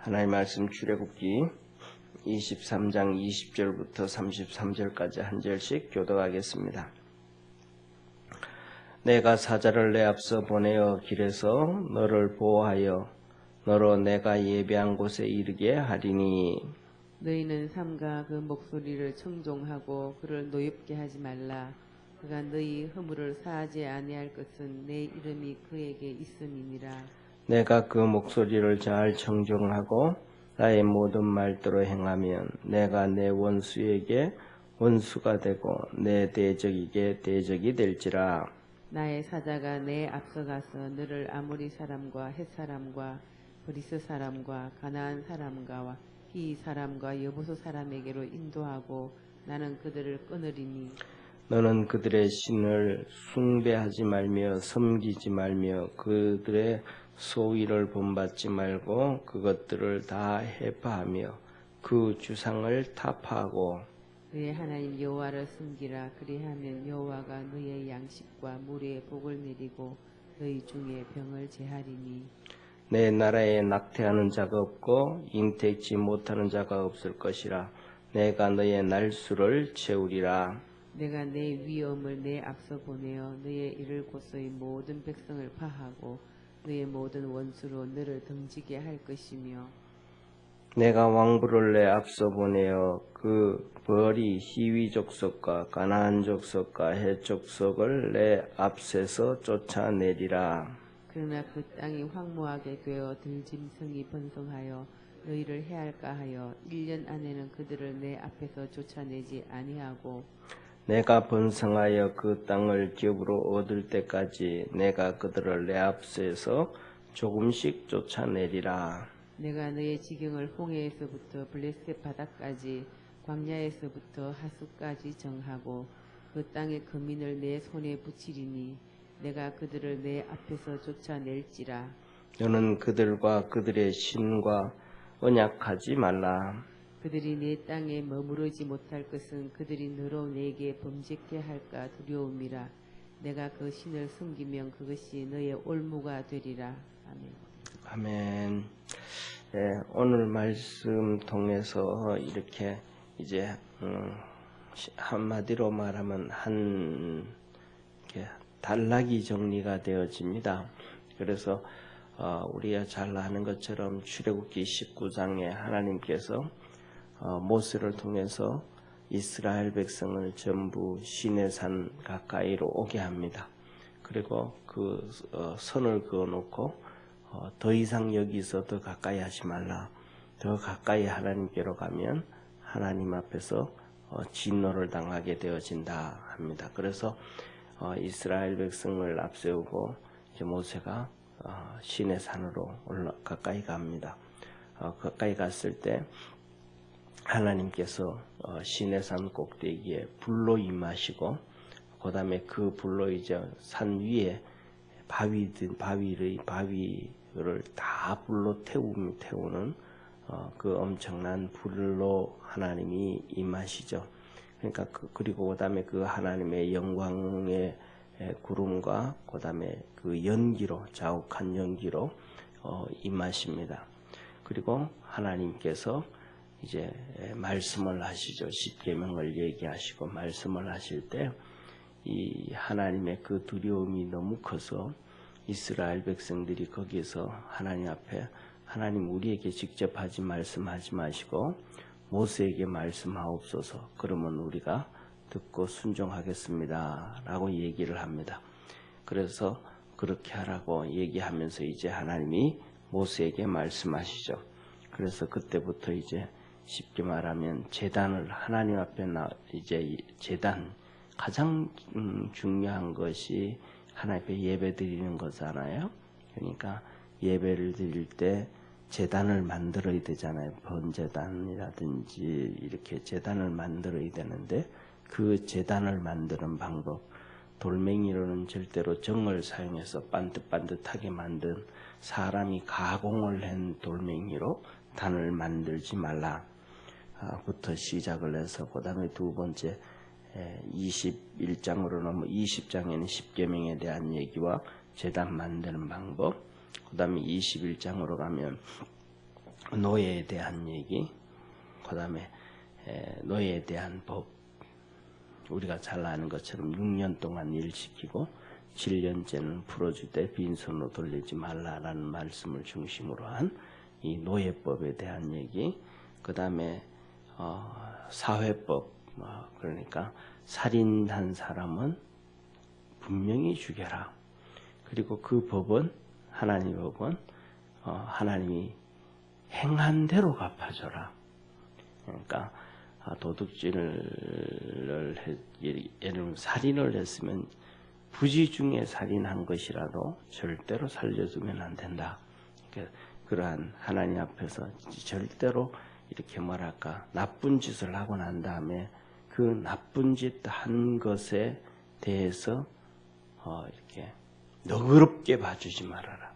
하나님 말씀 출애굽기 23장 20절부터 33절까지 한 절씩 교독하겠습니다. 내가 사자를 내 앞서 보내어 길에서 너를 보호하여 너로 내가 예배한 곳에 이르게 하리니 너희는 삼가 그 목소리를 청종하고 그를 노엽게 하지 말라. 그가 너희 허물을 사하지 아니할 것은 내 이름이 그에게 있음이니라. 내가 그 목소리를 잘 청종하고 나의 모든 말대로 행하면 내가 내 원수에게 원수가 되고 내 대적에게 대적이 될지라. 나의 사자가 내 앞서가서 너를 아모리 사람과 헷 사람과 브리스 사람과 가나안 사람과 히 사람과 여보소 사람에게로 인도하고 나는 그들을 끊으리니 너는 그들의 신을 숭배하지 말며 섬기지 말며 그들의 소위를 본받지 말고 그것들을 다 해파하며 그 주상을 타파하고 너의 하나님 여호와를 섬기라. 그리하면 여호와가 너의 양식과 물에 복을 내리고 너희 중에 병을 제하리니 내 나라에 낙태하는 자가 없고 잉태치 못하는 자가 없을 것이라. 내가 너의 날수를 채우리라. 내가 내 위엄을 내 앞서 보내어 너의 이를 고소히 모든 백성을 파하고 너의 모든 원수로 너를 등지게 할 것이며 내가 왕부를 내 앞서 보내어 그 벌이 히위 족속과 가나안 족속과 헷 족속을 내 앞서서 쫓아내리라. 그러나 그 땅이 황무하게 되어 들짐승이 번성하여 너희를 해할까 하여 1년 안에는 그들을 내 앞에서 쫓아내지 아니하고 내가 번성하여 그 땅을 기업으로 얻을 때까지 내가 그들을 내 앞서서 조금씩 쫓아내리라. 내가 너의 지경을 홍해에서부터 블레셋 바다까지 광야에서부터 하수까지 정하고 그 땅의 거민을 내 손에 붙이리니 내가 그들을 내 앞에서 쫓아낼지라. 너는 그들과 그들의 신과 언약하지 말라. 그들이 내 땅에 머무르지 못할 것은 그들이 너로 내게 범죄케 할까 두려움이라. 내가 그 신을 섬기면 그것이 너의 올무가 되리라. 아멘. 아멘. 네, 오늘 말씀 통해서 이렇게 이제 한마디로 말하면 단락이 정리가 되어집니다. 그래서 우리가 잘 아는 것처럼 출애굽기 19장에 하나님께서 모세를 통해서 이스라엘 백성을 전부 시내산 가까이로 오게 합니다. 그리고 그 선을 그어놓고 더 이상 여기서 더 가까이 하지 말라. 더 가까이 하나님께로 가면 하나님 앞에서 진노를 당하게 되어진다 합니다. 그래서 이스라엘 백성을 앞세우고 이제 모세가 시내산으로 가까이 갑니다. 가까이 갔을 때 하나님께서 시내산 꼭대기에 불로 임하시고 그 다음에 그 불로 이제 산 위에 바위를 다 불로 태우는 그 엄청난 불로 하나님이 임하시죠. 그러니까 그리고 그다음에 그 하나님의 영광의 구름과 그다음에 그 연기로 자욱한 연기로 임하십니다. 그리고 하나님께서 이제 말씀을 하시죠. 십계명을 얘기하시고 말씀을 하실 때 이 하나님의 그 두려움이 너무 커서 이스라엘 백성들이 거기에서 하나님 앞에 하나님 우리에게 직접 말씀하지 마시고 모세에게 말씀하옵소서. 그러면 우리가 듣고 순종하겠습니다. 라고 얘기를 합니다. 그래서 그렇게 하라고 얘기하면서 이제 하나님이 모세에게 말씀하시죠. 그래서 그때부터 이제 쉽게 말하면 제단을 하나님 앞에 이제 제단 가장 중요한 것이 하나님 앞에 예배 드리는 거잖아요. 그러니까 예배를 드릴 때 제단을 만들어야 되잖아요. 번제단이라든지 이렇게 제단을 만들어야 되는데 그 제단을 만드는 방법, 돌멩이로는 절대로 정을 사용해서 반듯반듯하게 만든 사람이 가공을 한 돌멩이로 단을 만들지 말라 부터 시작을 해서 그 다음에 두 번째 21장으로 넘어 20장에는 십계명에 대한 얘기와 제단 만드는 방법, 그 다음에 21장으로 가면 노예에 대한 얘기, 그 다음에 노예에 대한 법, 우리가 잘 아는 것처럼 6년 동안 일 시키고 7년째는 풀어주되 빈손으로 돌리지 말라라는 말씀을 중심으로 한 이 노예법에 대한 얘기, 그 다음에 사회법, 그러니까 살인한 사람은 분명히 죽여라. 그리고 그 법은 하나님의 법은 하나님이 행한 대로 갚아줘라. 그러니까 도둑질을 예를 들면 살인을 했으면 부지 중에 살인한 것이라도 절대로 살려두면 안 된다. 그러니까 그러한 하나님 앞에서 절대로 이렇게 뭐랄까 나쁜 짓을 하고 난 다음에 그 나쁜 짓 한 것에 대해서 이렇게 너그럽게 봐주지 말아라.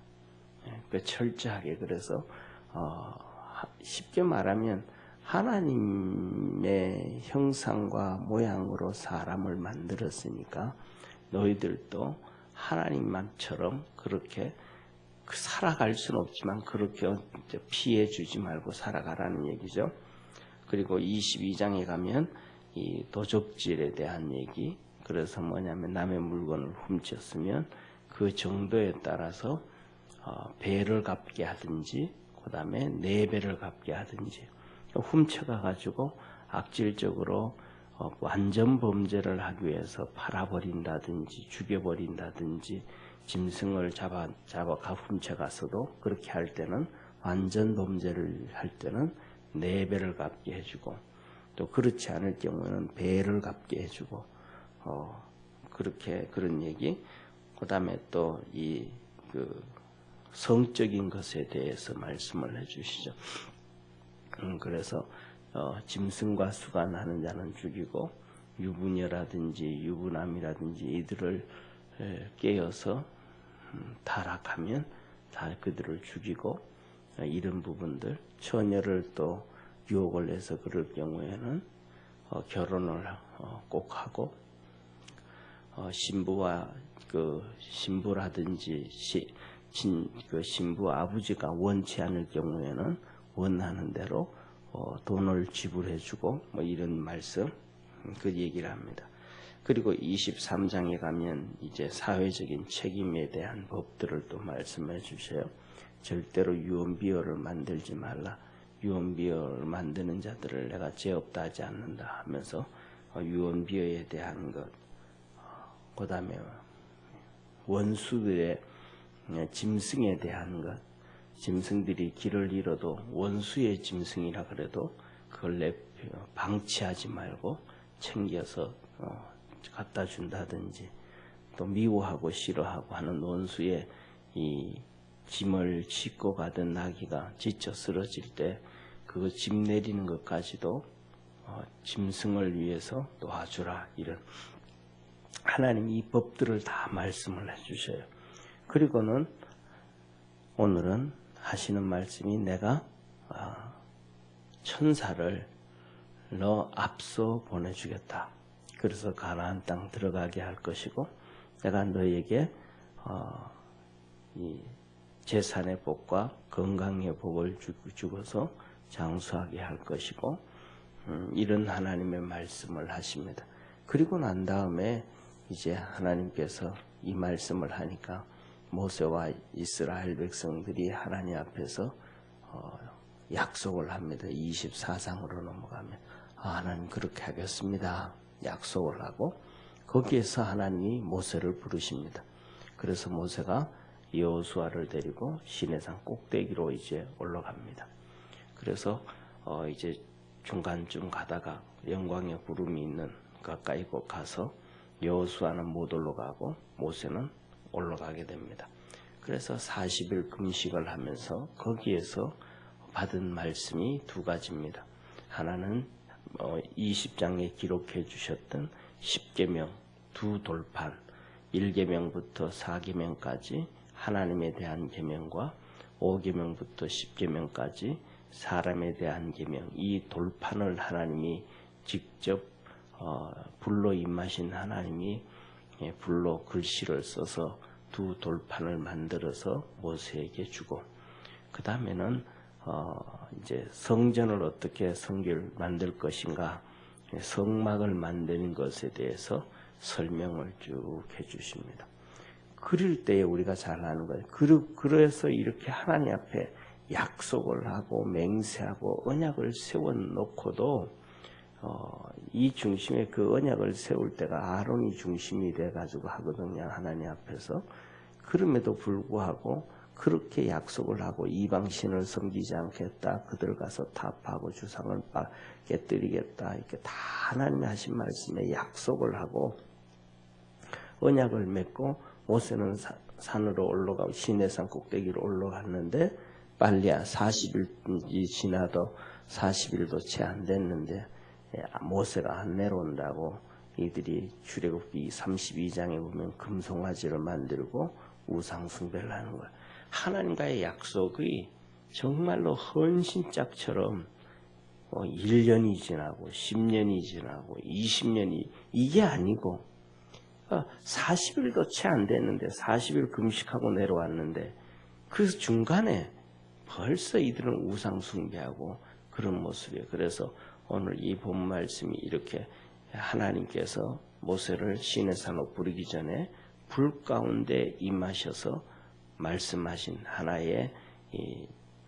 그 철저하게. 그래서 쉽게 말하면 하나님의 형상과 모양으로 사람을 만들었으니까 너희들도 하나님만처럼 그렇게 살아갈 수는 없지만 그렇게 피해 주지 말고 살아가라는 얘기죠. 그리고 22장에 가면 이 도적질에 대한 얘기, 그래서 뭐냐면 남의 물건을 훔쳤으면 그 정도에 따라서 배를 갚게 하든지 그 다음에 4배를 갚게 하든지, 훔쳐가 가지고 악질적으로 완전 범죄를 하기 위해서 팔아버린다든지 죽여버린다든지 짐승을 잡아가 훔쳐가서도 그렇게 할 때는 완전 범죄를 할 때는 4배를 갚게 해주고, 또 그렇지 않을 경우에는 배를 갚게 해주고, 그렇게 그런 얘기. 그 다음에 또 이 성적인 것에 대해서 말씀을 해주시죠. 그래서 짐승과 수간하는 자는 죽이고 유부녀라든지 유부남이라든지 이들을 깨어서 타락하면 다 그들을 죽이고, 이런 부분들, 처녀를 또 유혹을 해서 그럴 경우에는 결혼을 꼭 하고, 신부와 신부라든지 신부 아버지가 원치 않을 경우에는 원하는 대로 돈을 지불해주고 이런 말씀, 그 얘기를 합니다. 그리고 23장에 가면 이제 사회적인 책임에 대한 법들을 또 말씀해 주세요. 절대로 유언비어를 만들지 말라. 유언비어를 만드는 자들을 내가 죄 없다 하지 않는다 하면서 유언비어에 대한 것, 그 다음에 원수들의 짐승에 대한 것, 짐승들이 길을 잃어도 원수의 짐승이라 그래도 그걸 방치하지 말고 챙겨서 갖다 준다든지, 또 미워하고 싫어하고 하는 원수의 이 짐을 싣고 가던 나귀가 지쳐 쓰러질 때 그 짐 내리는 것까지도 짐승을 위해서 도와주라. 이런 하나님이 이 법들을 다 말씀을 해주셔요. 그리고는 오늘은 하시는 말씀이 내가 천사를 너 앞서 보내주겠다. 그래서 가나안 땅 들어가게 할 것이고, 내가 너에게 이 재산의 복과 건강의 복을 주고서 장수하게 할 것이고, 이런 하나님의 말씀을 하십니다. 그리고 난 다음에 이제 하나님께서 이 말씀을 하니까 모세와 이스라엘 백성들이 하나님 앞에서 약속을 합니다. 24장으로 넘어가면 하나님 그렇게 하겠습니다. 약속을 하고, 거기에서 하나님이 모세를 부르십니다. 그래서 모세가 여호수아를 데리고 시내산 꼭대기로 이제 올라갑니다. 그래서 이제 중간쯤 가다가 영광의 구름이 있는 가까이 곧 가서 여호수아는 못 올라가고 모세는 올라가게 됩니다. 그래서 40일 금식을 하면서 거기에서 받은 말씀이 2가지입니다. 하나는 20장에 기록해 주셨던 10계명, 2돌판, 1계명부터 4계명까지 하나님에 대한 계명과 5계명부터 10계명까지 사람에 대한 계명, 이 돌판을 하나님이 직접 불로 임하신 하나님이 불로 글씨를 써서 2돌판을 만들어서 모세에게 주고, 그 다음에는 이제 성전을 어떻게 성결 만들 것인가, 성막을 만드는 것에 대해서 설명을 쭉 해주십니다. 그럴 때에 우리가 잘 아는 거예요. 그래서 이렇게 하나님 앞에 약속을 하고 맹세하고 언약을 세워놓고도 이 중심에 그 언약을 세울 때가 아론이 중심이 돼가지고 하거든요. 하나님 앞에서. 그럼에도 불구하고 그렇게 약속을 하고 이방신을 섬기지 않겠다. 그들 가서 타파하고 주상을 깨뜨리겠다. 이렇게 다 하나님이 하신 말씀에 약속을 하고 언약을 맺고 모세는 산으로 올라가고 시내산 꼭대기로 올라갔는데 빨리 40일이 지나도 40일도 채 안 됐는데 모세가 안 내려온다고 이들이 출애굽기 32장에 보면 금송아지를 만들고 우상 숭배를 하는 거예요. 하나님과의 약속이 정말로 헌신짝처럼 1년이 지나고 10년이 지나고 20년이 이게 아니고 40일도 채 안 됐는데 40일 금식하고 내려왔는데 그 중간에 벌써 이들은 우상 숭배하고 그런 모습이에요. 그래서 오늘 이 본 말씀이 이렇게 하나님께서 모세를 시내산으로 부르기 전에 불 가운데 임하셔서 말씀하신 하나의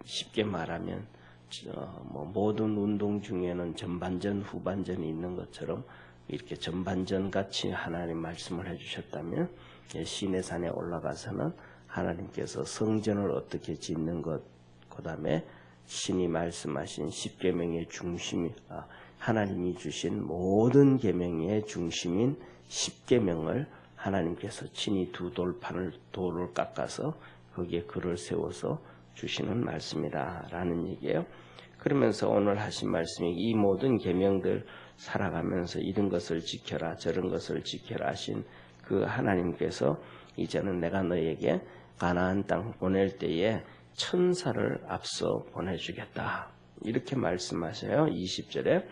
쉽게 말하면 모든 운동 중에는 전반전 후반전이 있는 것처럼 이렇게 전반전 같이 하나님 말씀을 해주셨다면 시내산에 올라가서는 하나님께서 성전을 어떻게 짓는 것, 그 다음에 신이 말씀하신 10계명의 중심이 하나님이 주신 모든 계명의 중심인 10계명을 하나님께서 친히 두 돌을 깎아서 거기에 글을 세워서 주시는 말씀이다 라는 얘기예요. 그러면서 오늘 하신 말씀이 이 모든 계명들 살아가면서 이런 것을 지켜라 저런 것을 지켜라 하신 그 하나님께서 이제는 내가 너에게 가나안 땅 보낼 때에 천사를 앞서 보내주겠다 이렇게 말씀하셔요. 20절에.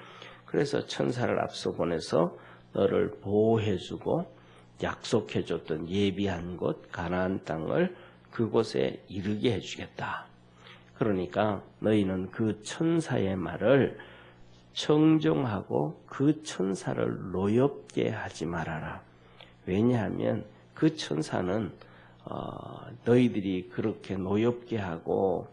그래서 천사를 앞서 보내서 너를 보호해주고 약속해줬던 예비한 곳 가나안 땅을 그곳에 이르게 해주겠다. 그러니까 너희는 그 천사의 말을 청종하고 그 천사를 노엽게 하지 말아라. 왜냐하면 그 천사는 너희들이 그렇게 노엽게 하고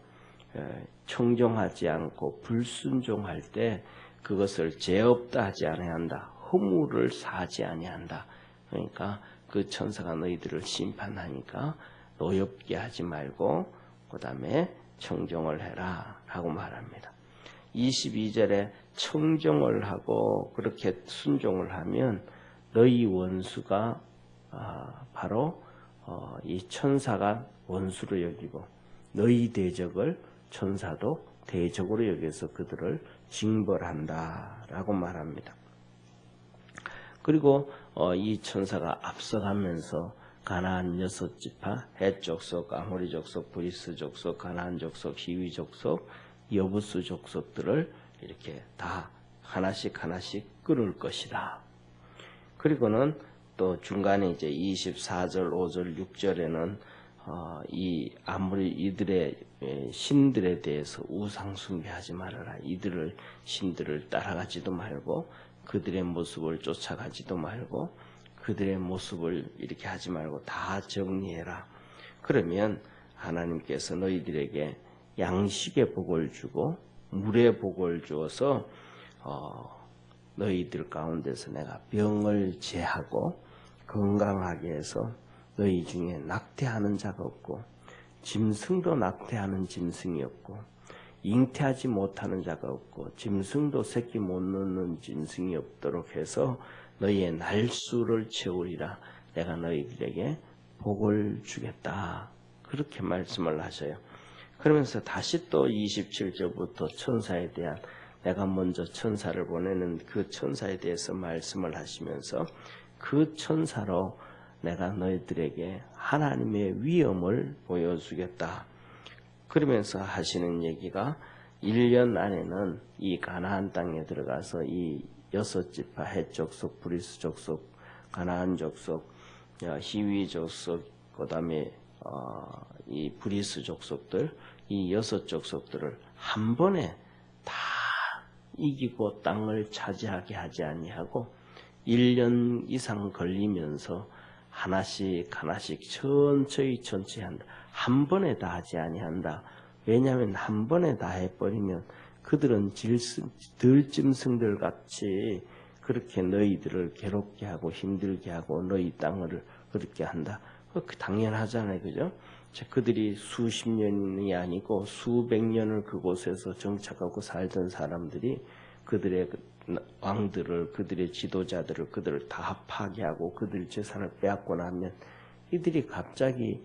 청종하지 않고 불순종할 때 그것을 죄 없다 하지 아니한다. 허물을 사지 아니한다. 그러니까 그 천사가 너희들을 심판하니까 노엽게 하지 말고 그 다음에 청종을 해라 라고 말합니다. 22절에 청종을 하고 그렇게 순종을 하면 너희 원수가 바로 이 천사가 원수로 여기고 너희 대적을 천사도 대적으로 여겨서 그들을 징벌한다 라고 말합니다. 그리고 이 천사가 앞서가면서 가나안 6지파, 헷 족속, 아모리 족속, 브리스 족속, 가나안 족속, 히위 족속, 여부스 족속들을 이렇게 다 하나씩 끌을 것이다. 그리고는 또 중간에 이제 24절, 5절, 6절에는 이 아무리 이들의 신들에 대해서 우상 숭배하지 말아라. 이들을 신들을 따라가지도 말고 그들의 모습을 쫓아가지도 말고 그들의 모습을 이렇게 하지 말고 다 정리해라. 그러면 하나님께서 너희들에게 양식의 복을 주고 물의 복을 주어서 너희들 가운데서 내가 병을 제하고 건강하게 해서 너희 중에 낙태하는 자가 없고 짐승도 낙태하는 짐승이 없고 잉태하지 못하는 자가 없고 짐승도 새끼 못 낳는 짐승이 없도록 해서 너희의 날수를 채우리라. 내가 너희들에게 복을 주겠다. 그렇게 말씀을 하셔요. 그러면서 다시 또 27절부터 천사에 대한 내가 먼저 천사를 보내는 그 천사에 대해서 말씀을 하시면서 그 천사로 내가 너희들에게 하나님의 위엄을 보여주겠다. 그러면서 하시는 얘기가 1년 안에는 이 가나안 땅에 들어가서 이 6지파 헷 족속, 브리스 족속, 가나안 족속, 히위 족속, 그 다음에 이 브리스 족속들, 이 6 족속들을 한 번에 다 이기고 땅을 차지하게 하지 아니하고 1년 이상 걸리면서 하나씩 천천히 한다. 한 번에 다 하지 아니한다. 왜냐하면 한 번에 다 해버리면 그들은 들짐승들 같이 그렇게 너희들을 괴롭게 하고 힘들게 하고 너희 땅을 그렇게 한다. 당연하잖아요. 그죠? 그들이 수십 년이 아니고 수백 년을 그곳에서 정착하고 살던 사람들이 그들의 왕들을, 그들의 지도자들을, 그들을 다 파괴하고 그들 재산을 빼앗고 나면 이들이 갑자기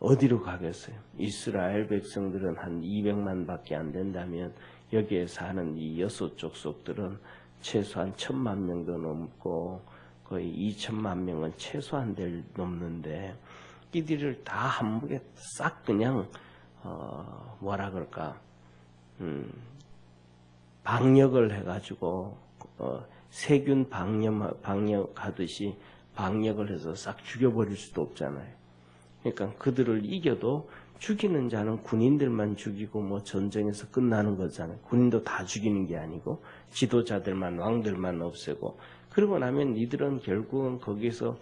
어디로 가겠어요? 이스라엘 백성들은 한 200만 밖에 안 된다면 여기에 사는 이 여섯 족속들은 최소한 1000만 명도 넘고 거의 2000만 명은 최소한 넘는데 이들을 다 한복에 싹 그냥 뭐라 그럴까 방역을 해가지고 세균 방역하듯이 방역을 해서 싹 죽여버릴 수도 없잖아요. 그러니까 그들을 이겨도 죽이는 자는 군인들만 죽이고 뭐 전쟁에서 끝나는 거잖아요. 군인도 다 죽이는 게 아니고 지도자들만 왕들만 없애고 그러고 나면 이들은 결국은 거기서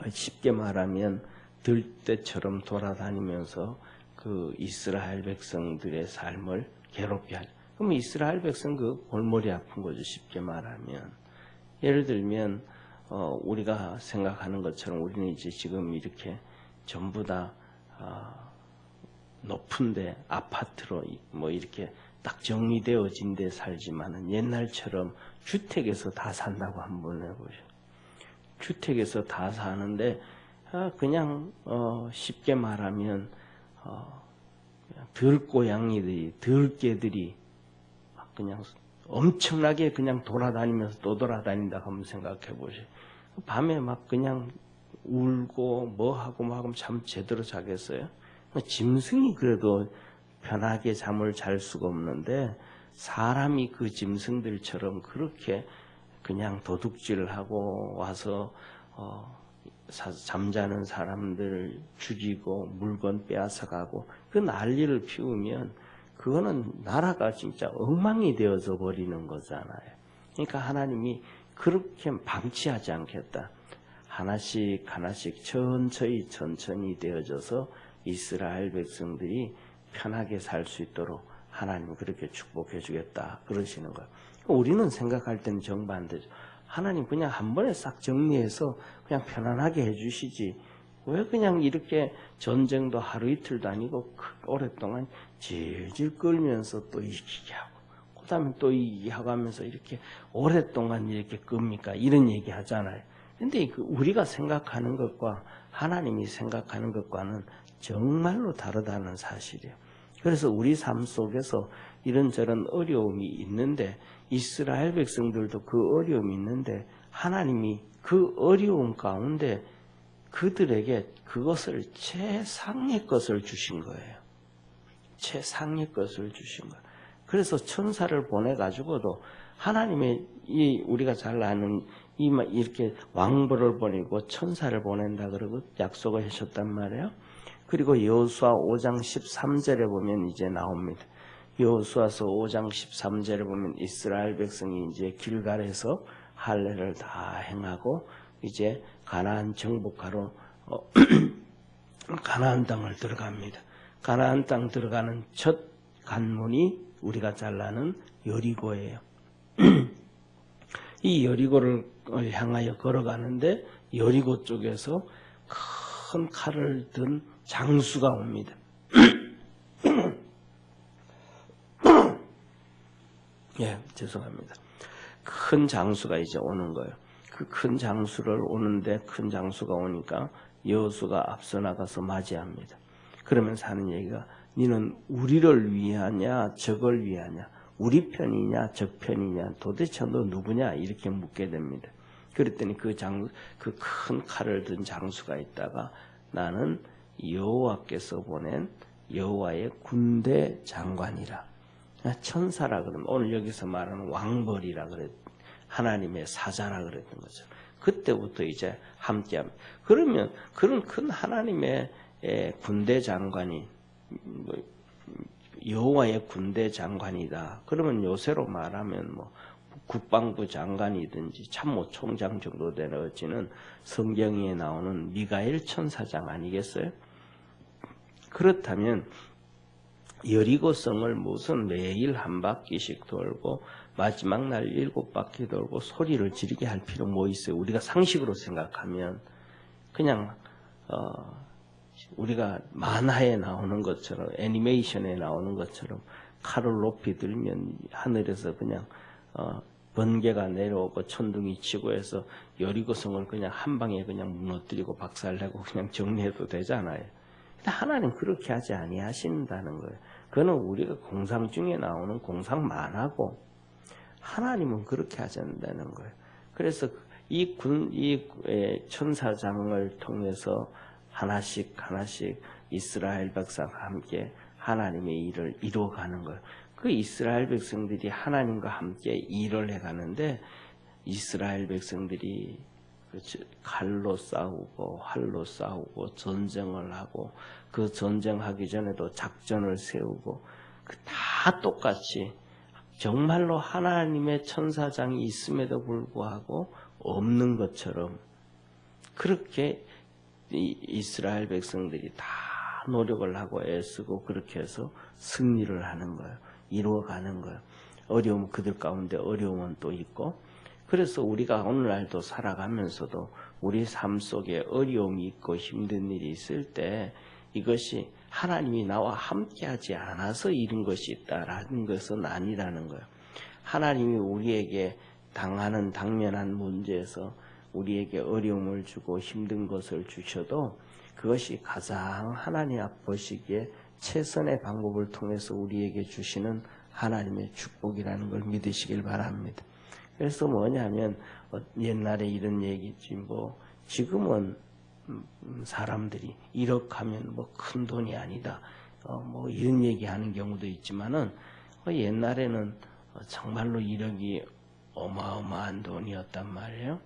쉽게 말하면 들떼처럼 돌아다니면서 그 이스라엘 백성들의 삶을 괴롭게 하죠. 그럼 이스라엘 백성 그 골머리 아픈 거죠. 쉽게 말하면. 예를 들면 우리가 생각하는 것처럼 우리는 이제 지금 이렇게 전부 다 높은데 아파트로 뭐 이렇게 딱 정리되어진 데 살지만은 옛날처럼 주택에서 다 산다고 한번 해보죠. 주택에서 다 사는데 그냥 쉽게 말하면 들고양이들이 들개들이 그냥 엄청나게 그냥 돌아다니면서 또 돌아다닌다 한번 생각해 보세요. 밤에 막 그냥 울고 뭐 하고 참 제대로 자겠어요? 짐승이 그래도 편하게 잠을 잘 수가 없는데 사람이 그 짐승들처럼 그렇게 그냥 도둑질하고 와서 잠자는 사람들 죽이고 물건 빼앗아가고 그 난리를 피우면 그거는 나라가 진짜 엉망이 되어져 버리는 거잖아요. 그러니까 하나님이 그렇게 방치하지 않겠다. 하나씩 천천히 되어져서 이스라엘 백성들이 편하게 살 수 있도록 하나님이 그렇게 축복해 주겠다 그러시는 거예요. 우리는 생각할 때는 정반대죠. 하나님 그냥 한 번에 싹 정리해서 그냥 편안하게 해주시지 왜 그냥 이렇게 전쟁도 하루 이틀도 아니고 오랫동안 질질 끌면서 또 이기게 하고 그 다음에 또 이기게 하고 하면서 이렇게 오랫동안 이렇게 끕니까? 이런 얘기 하잖아요. 근데 우리가 생각하는 것과 하나님이 생각하는 것과는 정말로 다르다는 사실이에요. 그래서 우리 삶 속에서 이런저런 어려움이 있는데 이스라엘 백성들도 그 어려움이 있는데 하나님이 그 어려움 가운데 그들에게 그것을 최상의 것을 주신 거예요. 최상의 것을 주신 거예요. 그래서 천사를 보내가지고도 하나님의 우리가 잘 아는 이렇게 왕벌을 보내고 천사를 보낸다 그러고 약속을 하셨단 말이에요. 그리고 여호수아 5장 13절에 보면 이제 나옵니다. 여호수아서 5장 13절에 보면 이스라엘 백성이 이제 길갈에서 할례를 다 행하고 이제 가나안 정복하러 가나안 땅을 들어갑니다. 가나안 땅 들어가는 첫 관문이 우리가 잘 아는 여리고예요. 이 여리고를 향하여 걸어가는데 여리고 쪽에서 큰 칼을 든 장수가 옵니다. 예, 죄송합니다. 큰 장수가 이제 오는 거예요. 그 큰 장수를 오는데 큰 장수가 오니까 여호수아가 앞서 나가서 맞이합니다. 그러면서 하는 얘기가 너는 우리를 위하냐 적을 위하냐 우리 편이냐 적 편이냐 도대체 너 누구냐 이렇게 묻게 됩니다. 그랬더니 그 큰 칼을 든 장수가 있다가 나는 여호와께서 보낸 여호와의 군대 장관이라. 천사라 그러면 오늘 여기서 말하는 왕벌이라 그랬 하나님의 사자라 그랬던 거죠. 그때부터 이제 함께합니다. 그러면 그런 큰 하나님의 군대 장관이 여호와의 군대 장관이다. 그러면 요새로 말하면 뭐 국방부 장관이든지 참모총장 정도 되어지는 성경에 나오는 미가엘 천사장 아니겠어요? 그렇다면 여리고성을 무슨 매일 한 바퀴씩 돌고 마지막 날 7바퀴 돌고 소리를 지르게 할 필요 뭐 있어요? 우리가 상식으로 생각하면 그냥 우리가 만화에 나오는 것처럼 애니메이션에 나오는 것처럼 칼을 높이 들면 하늘에서 그냥 번개가 내려오고 천둥이 치고 해서 여리고성을 그냥 한 방에 그냥 무너뜨리고 박살내고 그냥 정리해도 되잖아요. 근데 하나님 그렇게 하지 아니하신다는 거예요. 그거는 우리가 공상 중에 나오는 공상 만화고 하나님은 그렇게 하지 않는다는 거예요. 그래서 이 천사장을 통해서 하나씩 이스라엘 백성과 함께 하나님의 일을 이루어가는 거예요. 그 이스라엘 백성들이 하나님과 함께 일을 해가는데 이스라엘 백성들이 칼로 싸우고 활로 싸우고 전쟁을 하고 그 전쟁하기 전에도 작전을 세우고 다 똑같이 정말로 하나님의 천사장이 있음에도 불구하고 없는 것처럼 그렇게 이스라엘 백성들이 다 노력을 하고 애쓰고 그렇게 해서 승리를 하는 거예요. 이루어가는 거예요. 어려움 그들 가운데 어려움은 또 있고 그래서 우리가 오늘날도 살아가면서도 우리 삶 속에 어려움이 있고 힘든 일이 있을 때 이것이 하나님이 나와 함께하지 않아서 이런 것이 있다라는 것은 아니라는 거예요. 하나님이 우리에게 당하는 당면한 문제에서 우리에게 어려움을 주고 힘든 것을 주셔도 그것이 가장 하나님 앞 보시기에 최선의 방법을 통해서 우리에게 주시는 하나님의 축복이라는 걸 믿으시길 바랍니다. 그래서 뭐냐면 옛날에 이런 얘기지 뭐 지금은 사람들이 1억 하면 뭐 큰 돈이 아니다 뭐 이런 얘기하는 경우도 있지만은 옛날에는 정말로 1억이 어마어마한 돈이었단 말이에요.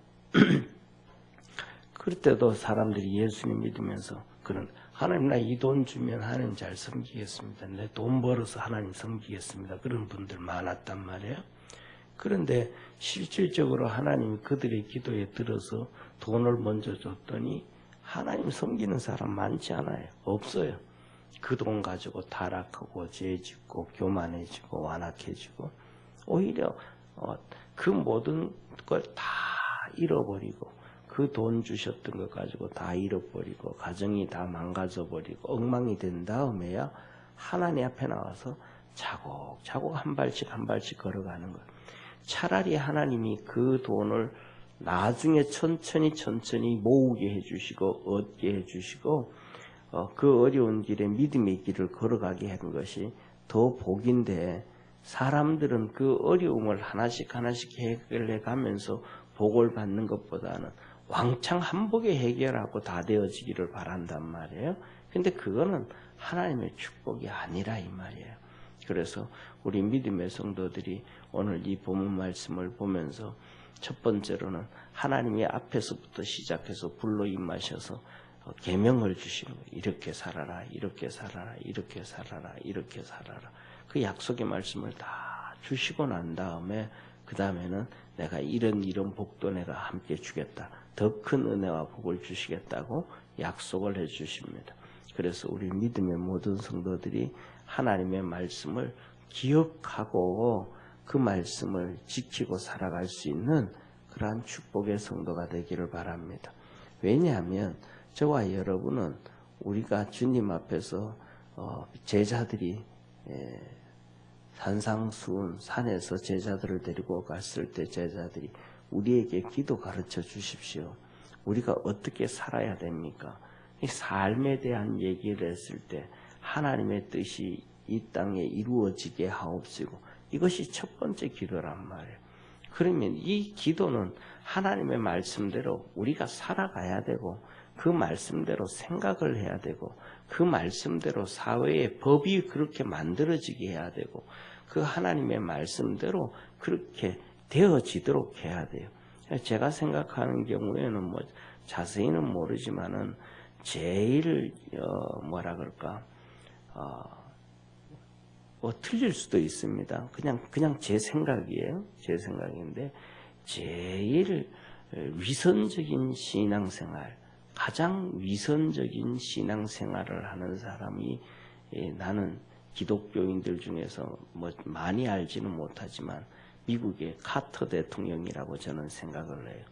그럴 때도 사람들이 예수님 믿으면서 그런 하나님 나 이 돈 주면 하나님 잘 섬기겠습니다. 내 돈 벌어서 하나님 섬기겠습니다. 그런 분들 많았단 말이에요. 그런데 실질적으로 하나님이 그들의 기도에 들어서 돈을 먼저 줬더니 하나님 섬기는 사람 많지 않아요. 없어요. 그 돈 가지고 타락하고 죄짓고 교만해지고 완악해지고 오히려 그 모든 걸 다 잃어버리고 그 돈 주셨던 것 가지고 다 잃어버리고 가정이 다 망가져버리고 엉망이 된 다음에야 하나님 앞에 나와서 차곡차곡 한 발씩 걸어가는 거예요. 차라리 하나님이 그 돈을 나중에 천천히 모으게 해주시고 얻게 해주시고 그 어려운 길에 믿음의 길을 걸어가게 하는 것이 더 복인데 사람들은 그 어려움을 하나씩 해결해 가면서 복을 받는 것보다는 왕창 한복에 해결하고 다 되어지기를 바란단 말이에요. 근데 그거는 하나님의 축복이 아니라 이 말이에요. 그래서 우리 믿음의 성도들이 오늘 이 본문 말씀을 보면서 첫 번째로는 하나님이 앞에서부터 시작해서 불로 임하셔서 계명을 주시는 거예요. 이렇게 살아라, 이렇게 살아라, 이렇게 살아라, 이렇게 살아라. 그 약속의 말씀을 다 주시고 난 다음에 그 다음에는 내가 이런 복도 내가 함께 주겠다. 더 큰 은혜와 복을 주시겠다고 약속을 해 주십니다. 그래서 우리 믿음의 모든 성도들이 하나님의 말씀을 기억하고 그 말씀을 지키고 살아갈 수 있는 그러한 축복의 성도가 되기를 바랍니다. 왜냐하면 저와 여러분은 우리가 주님 앞에서 제자들이 산상수훈 산에서 제자들을 데리고 갔을 때 제자들이 우리에게 기도 가르쳐 주십시오. 우리가 어떻게 살아야 됩니까? 이 삶에 대한 얘기를 했을 때 하나님의 뜻이 이 땅에 이루어지게 하옵시고 이것이 첫 번째 기도란 말이에요. 그러면 이 기도는 하나님의 말씀대로 우리가 살아가야 되고 그 말씀대로 생각을 해야 되고 그 말씀대로 사회의 법이 그렇게 만들어지게 해야 되고 그 하나님의 말씀대로 그렇게 되어지도록 해야 돼요. 제가 생각하는 경우에는 뭐 자세히는 모르지만은 제일 뭐라 그럴까 틀릴 수도 있습니다. 그냥 제 생각이에요. 제 생각인데 제일 위선적인 신앙생활, 가장 위선적인 신앙생활을 하는 사람이 나는 기독교인들 중에서 뭐 많이 알지는 못하지만 미국의 카터 대통령이라고 저는 생각을 해요.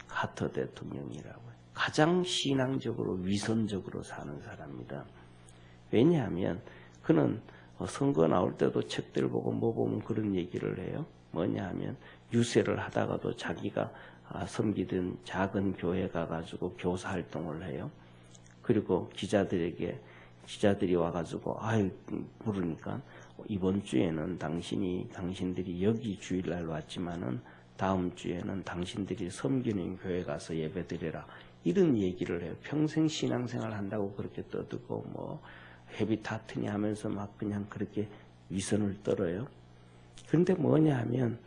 카터 대통령이라고 가장 신앙적으로 위선적으로 사는 사람입니다. 왜냐하면 그는 선거 나올 때도 책들 보고 뭐 보면 그런 얘기를 해요. 뭐냐 하면 유세를 하다가도 자기가 섬기던 작은 교회 가가지고 교사 활동을 해요. 그리고 기자들이 와가지고 부르니까 이번 주에는 당신들이 여기 주일날 왔지만은 다음 주에는 당신들이 섬기는 교회 가서 예배드려라. 이런 얘기를 해요. 평생 신앙생활 한다고 그렇게 떠들고 뭐 헤비타트니 하면서 막 그냥 그렇게 위선을 떨어요. 그런데 뭐냐 하면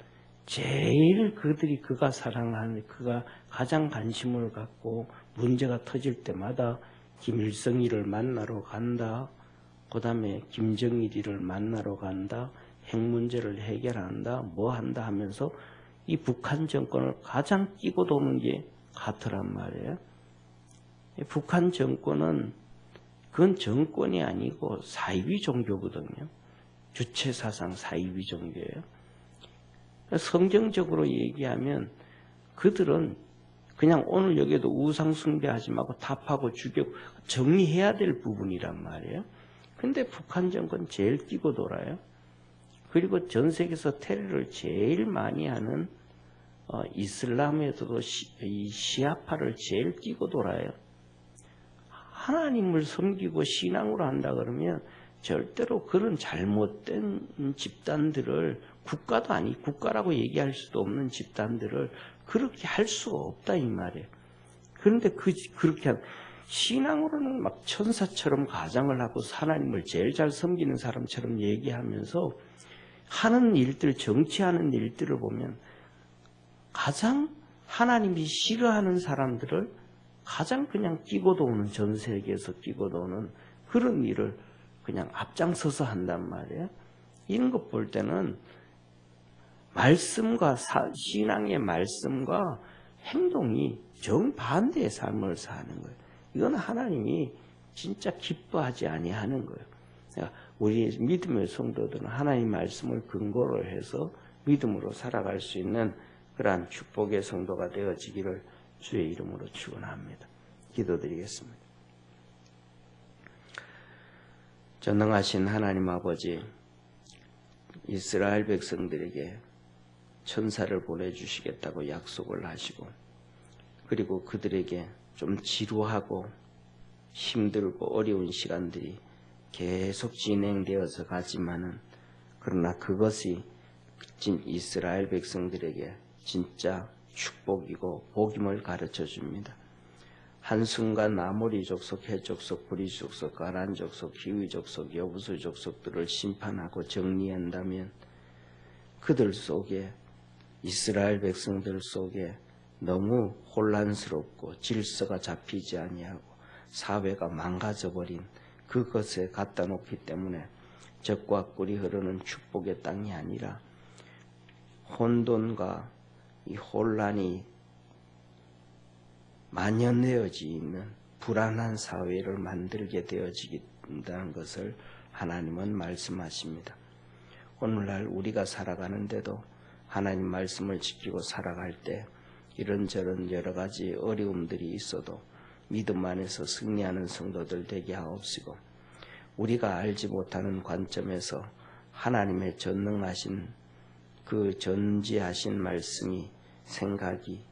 제일 그가 사랑하는, 그가 가장 관심을 갖고 문제가 터질 때마다 김일성이를 만나러 간다. 그 다음에 김정일이를 만나러 간다. 핵 문제를 해결한다. 뭐 한다 하면서 이 북한 정권을 가장 끼고 도는 게 카터란 말이에요. 북한 정권은 그건 정권이 아니고 사이비 종교거든요. 주체사상 사이비 종교예요. 성경적으로 얘기하면 그들은 그냥 오늘 여기에도 우상 숭배하지 말고 답하고 죽여 정리해야 될 부분이란 말이에요. 근데 북한 정권 제일 끼고 돌아요. 그리고 전 세계에서 테러를 제일 많이 하는 이슬람에서도 이 시아파를 제일 끼고 돌아요. 하나님을 섬기고 신앙으로 한다 그러면 절대로 그런 잘못된 집단들을 국가라고 얘기할 수도 없는 집단들을 그렇게 할 수가 없다 이 말이에요. 그런데 그렇게 신앙으로는 막 천사처럼 가장을 하고 하나님을 제일 잘 섬기는 사람처럼 얘기하면서 하는 일들, 정치하는 일들을 보면 가장 하나님이 싫어하는 사람들을 가장 그냥 끼고 도는, 전 세계에서 끼고 도는 그런 일을 그냥 앞장서서 한단 말이에요. 이런 것 볼 때는 말씀과 신앙의 말씀과 행동이 정반대의 삶을 사는 거예요. 이건 하나님이 진짜 기뻐하지 아니하는 거예요. 그러니까 우리 믿음의 성도들은 하나님 말씀을 근거로 해서 믿음으로 살아갈 수 있는 그러한 축복의 성도가 되어지기를 주의 이름으로 축원합니다. 기도드리겠습니다. 전능하신 하나님 아버지, 이스라엘 백성들에게 천사를 보내주시겠다고 약속을 하시고, 그리고 그들에게 좀 지루하고 힘들고 어려운 시간들이 계속 진행되어서 가지만은, 그러나 그것이 이스라엘 백성들에게 진짜 축복이고 복임을 가르쳐 줍니다. 한순간 아모리 족속, 헷 족속, 브리 족속, 가란 족속, 히위 족속, 여부수 족속들을 심판하고 정리한다면 그들 속에, 이스라엘 백성들 속에 너무 혼란스럽고 질서가 잡히지 아니하고 사회가 망가져버린 그것에 갖다 놓기 때문에 적과 꿀이 흐르는 축복의 땅이 아니라 혼돈과 이 혼란이 만연되어지 있는 불안한 사회를 만들게 되어지긴다는 것을 하나님은 말씀하십니다. 오늘날 우리가 살아가는데도 하나님 말씀을 지키고 살아갈 때 이런저런 여러 가지 어려움들이 있어도 믿음 안에서 승리하는 성도들 되게 하옵시고, 우리가 알지 못하는 관점에서 하나님의 전능하신 그 전지하신 말씀이, 생각이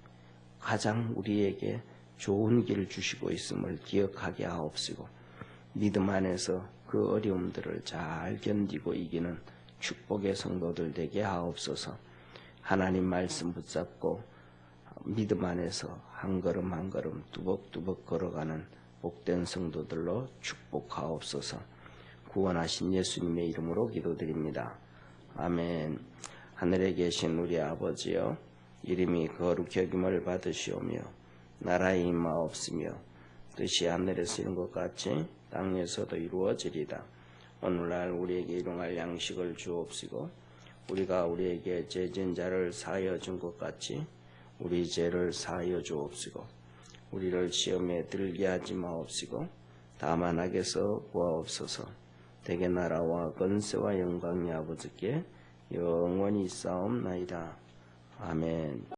가장 우리에게 좋은 길을 주시고 있음을 기억하게 하옵시고, 믿음 안에서 그 어려움들을 잘 견디고 이기는 축복의 성도들 되게 하옵소서. 하나님 말씀 붙잡고 믿음 안에서 한 걸음 한 걸음 뚜벅뚜벅 걸어가는 복된 성도들로 축복하옵소서. 구원하신 예수님의 이름으로 기도드립니다. 아멘. 하늘에 계신 우리 아버지여, 이름이 거룩히 여김을 받으시오며 나라의 임하옵시며 뜻이 하늘에서 이룬 것 같이 땅에서도 이루어지리다. 오늘날 우리에게 일용할 양식을 주옵시고 우리가 우리에게 죄진 자를 사하여 준 것 같이 우리 죄를 사하여 주옵시고 우리를 시험에 들게 하지 마옵시고 다만 악에서 구하옵소서. 대개 나라와 권세와 영광이 아버지께 영원히 있사옵나이다. 아멘.